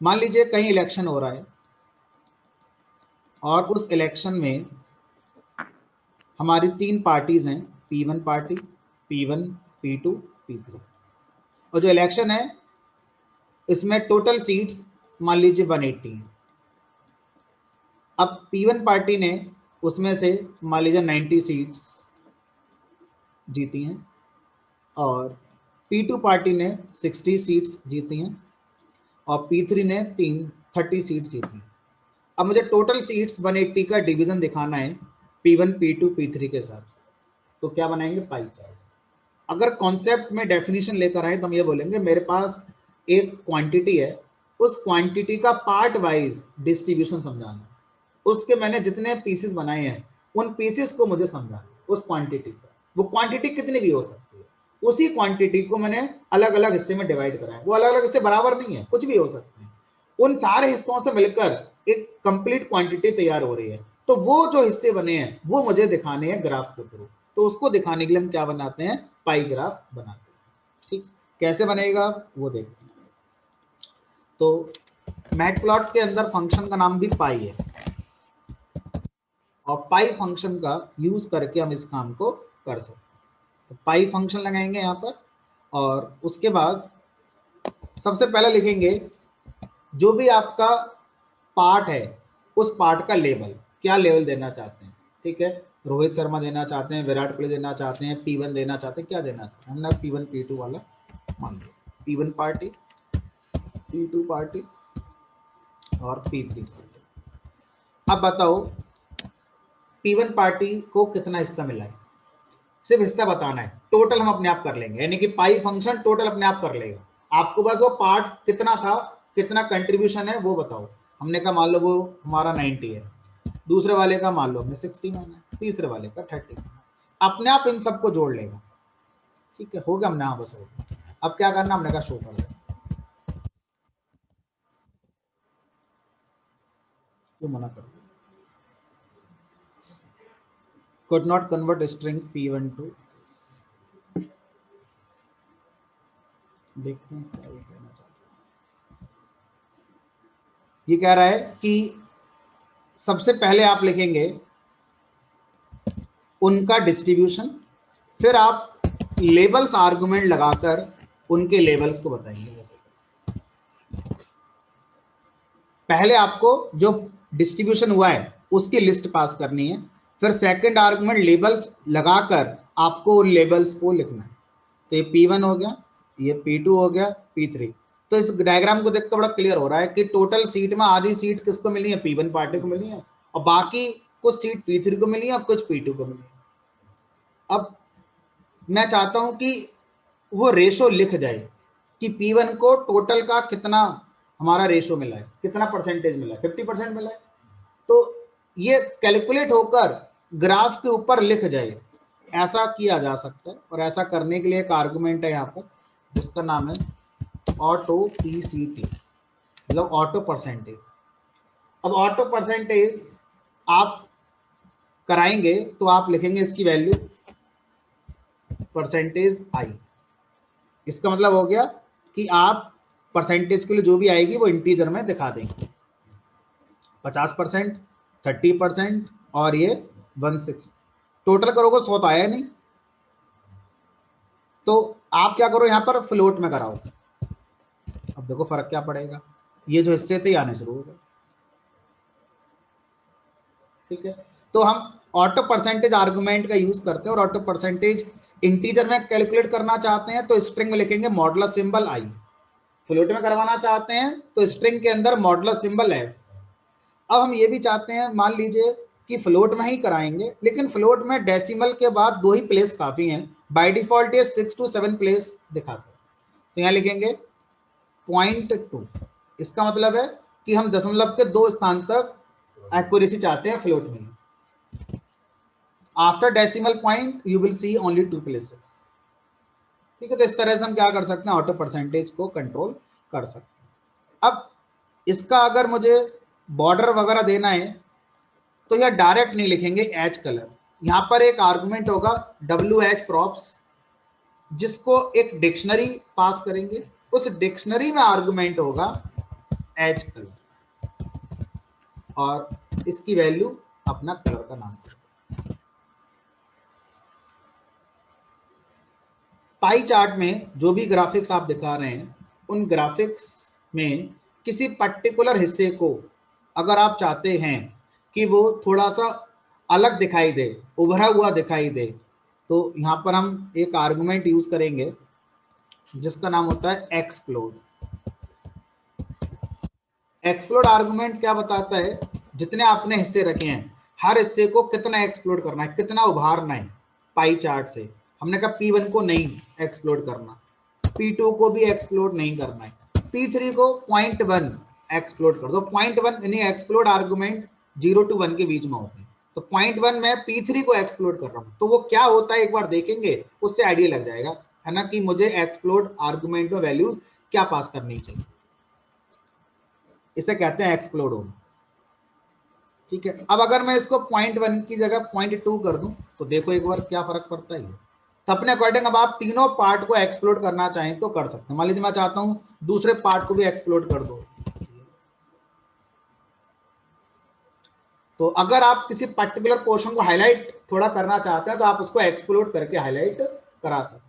मान लीजिए कहीं इलेक्शन हो रहा है और उस इलेक्शन में हमारी 3 पार्टीज हैं, P1 party, P1, P2, P3। और जो इलेक्शन है इसमें टोटल सीट्स मान लीजिए 180 हैं। अब P1 पार्टी ने उसमें से मान लीजिए 90 सीट्स जीती हैं और P2 पार्टी ने 60 सीट्स जीती हैं और P3 ने 30 सीट्स जीती हैं। अब मुझे टोटल सीट्स 180 का डिवीजन दिखाना है P1, P2, P3 के साथ। तो क्या बनाएंगे? Pie chart. अगर कॉन्सेप्ट में डेफिनेशन लेकर आए तो हम ये बोलेंगे मेरे पास एक क्वांटिटी है, उस क्वांटिटी का पार्ट वाइज डिस्ट्रीब्यूशन समझाना, उसके मैंने जितने पीसेस बनाए हैं उन पीसेस को मुझे समझाना, उस क्वांटिटी का। वो क्वांटिटी कितनी भी हो सकती है, उसी क्वांटिटी को मैंने अलग अलग हिस्से में डिवाइड करा है। वो अलग अलग हिस्से बराबर नहीं है, कुछ भी हो सकते हैं। उन सारे हिस्सों से मिलकर एक कंप्लीट क्वांटिटी तैयार हो रही है। तो वो जो हिस्से बने हैं वो मुझे दिखाने हैं ग्राफ के थ्रू। तो उसको दिखाने के लिए हम क्या बनाते हैं? पाई ग्राफ बनाते हैं। ठीक, कैसे बनेगा वो देखते हैं। तो मैटप्लॉट के अंदर फंक्शन का नाम भी पाई है और पाई फंक्शन का यूज करके हम इस काम को कर सकते हैं। तो पाई फंक्शन लगाएंगे यहाँ पर और उसके बाद सबसे पहले लिखेंगे जो भी आपका पार्ट है उस पार्ट का लेवल, क्या लेवल देना चाहते हैं। ठीक है, रोहित शर्मा देना चाहते हैं, विराट कोहली देना चाहते हैं, P1 देना चाहते हैं, क्या देना चाहते हैं। हमने P1 P2 वाला मान लिया, P1 पार्टी, P2 पार्टी और P3 पार्टी। अब बताओ P1 पार्टी को कितना हिस्सा मिला है, सिर्फ हिस्सा बताना है। टोटल हम अपने आप कर लेंगे, यानी कि पाई फंक्शन टोटल अपने आप कर लेगा। आपको बस वो पार्ट कितना था, कितना कंट्रीब्यूशन है वो बताओ। हमने कहा मान लो वो हमारा 90 है, दूसरे वाले का मान लो हमने 60 माना है, तीसरे वाले का 30। अपने आप इन सबको जोड़ लेगा। ठीक है, हो गया। हमने हाँ बस हो गया। अब क्या करना, हमने कहा शो कर दो, क्यों मना कर दिया। could not convert string P1 to, देखते हैं क्या ये कहना चाहता है। ये कह रहा है कि सबसे पहले आप लिखेंगे उनका डिस्ट्रीब्यूशन, फिर आप लेबल्स आर्गुमेंट लगाकर उनके लेबल्स को बताएंगे। जैसे पहले आपको जो डिस्ट्रीब्यूशन हुआ है उसकी लिस्ट पास करनी है, फिर सेकंड आर्गुमेंट लेबल्स लगाकर आपको उन लेबल्स को लिखना है। तो ये P1 हो गया, ये P2 हो गया, P3। तो इस डायग्राम को देखकर बड़ा क्लियर हो रहा है कि टोटल सीट में आधी सीट किसको मिली है? P1 पार्टी को मिली है और बाकी कुछ सीट P3 को मिली है और कुछ P2 को मिली है। अब मैं चाहता हूं कि वो रेशो लिख जाए कि P1 को टोटल का कितना हमारा रेशो मिला है, कितना परसेंटेज मिला है, 50% मिला है। तो ये कैलकुलेट होकर ग्राफ के ऊपर लिख जाए, ऐसा किया जा सकता है। और ऐसा करने के लिए एक आर्गुमेंट है यहाँ पर जिसका नाम है ऑटो PCT, मतलब ऑटो परसेंटेज। अब ऑटो परसेंटेज आप कराएंगे तो आप लिखेंगे इसकी वैल्यू परसेंटेज आई। इसका मतलब हो गया कि आप परसेंटेज के लिए जो भी आएगी वो इंटीजर में दिखा देंगे। 50%, 30% और ये 160। टोटल करोगे 100 तो आया नहीं, तो आप क्या करो यहाँ पर फ्लोट में कराओ। अब देखो फर्क क्या पड़ेगा, ये जो हिस्से थे आने शुरू हो गए। ठीक है, तो हम ऑटो परसेंटेज आर्गुमेंट का यूज करते हैं और ऑटो परसेंटेज इंटीजर में कैलकुलेट करना चाहते हैं तो स्ट्रिंग में लिखेंगे मॉडुलस सिंबल आई। फ्लोट में करवाना चाहते हैं तो स्ट्रिंग के अंदर मॉडुलस सिंबल है। अब हम ये भी चाहते हैं, मान लीजिए कि फ्लोट में ही कराएंगे, लेकिन फ्लोट में डेसिमल के बाद 2 ही प्लेस काफी हैं। बाय डिफॉल्ट ये 6 to 7 प्लेस दिखाते हैं। तो यहाँ लिखेंगे 0.2। इसका मतलब है कि हम दशमलव के 2 स्थान तक एक्यूरेसी चाहते हैं फ्लोट में। After decimal point you will see only 2 places. ठीक है, तो इस तरह से हम क्या कर सकते हैं, ऑटो परसेंटेज को कंट्रोल कर सकते हैं। अब इसका अगर मुझे बॉर्डर वगैरह देना है तो यह डायरेक्ट नहीं लिखेंगे एच कलर। यहां पर एक आर्गुमेंट होगा WH props, जिसको एक डिक्शनरी पास करेंगे। उस डिक्शनरी में आर्गुमेंट होगा एज कलर और इसकी वैल्यू अपना कलर का नाम करो। पाई चार्ट में जो भी ग्राफिक्स आप दिखा रहे हैं उन ग्राफिक्स में किसी पर्टिकुलर हिस्से को अगर आप चाहते हैं कि वो थोड़ा सा अलग दिखाई दे, उभरा हुआ दिखाई दे, तो यहाँ पर हम एक आर्गुमेंट यूज करेंगे जिसका नाम होता है एक्सप्लोड। एक्सप्लोड आर्गुमेंट क्या बताता है, जितने आपने हिस्से रखे हैं हर हिस्से को कितना एक्सप्लोड करना है, कितना उभारना है पाई चार्ट से। हमने कहा P1 को नहीं एक्सप्लोड करना, P2 को भी एक्सप्लोड नहीं करना है, P3 को 0.1 एक्सप्लोड कर दो। 0.1 यानी एक्सप्लोड आर्गुमेंट 0 to 1 के बीच में होते हैं, तो 0.1 में P3 को एक्सप्लोड कर रहा हूं, तो वो क्या होता है एक बार देखेंगे, उससे आइडिया लग जाएगा है ना कि मुझे एक्सप्लोड आर्गुमेंट में वैल्यूज क्या पास करनी चाहिए। इसे कहते हैं एक्सप्लोड होना। ठीक है, अब अगर मैं इसको 0.1 की जगह 0.2 कर दूं तो देखो एक बार क्या फर्क पड़ता है। तो अपने अकॉर्डिंग अब आप तीनों पार्ट को एक्सप्लोड करना चाहें तो कर सकते हैं। मान लीजिए मैं चाहता हूं दूसरे पार्ट को भी एक्सप्लोड कर दो, तो अगर आप किसी पर्टिकुलर पोर्शन को हाईलाइट थोड़ा करना चाहते हैं तो आप उसको एक्सप्लोड करके हाईलाइट करा सकते हैं।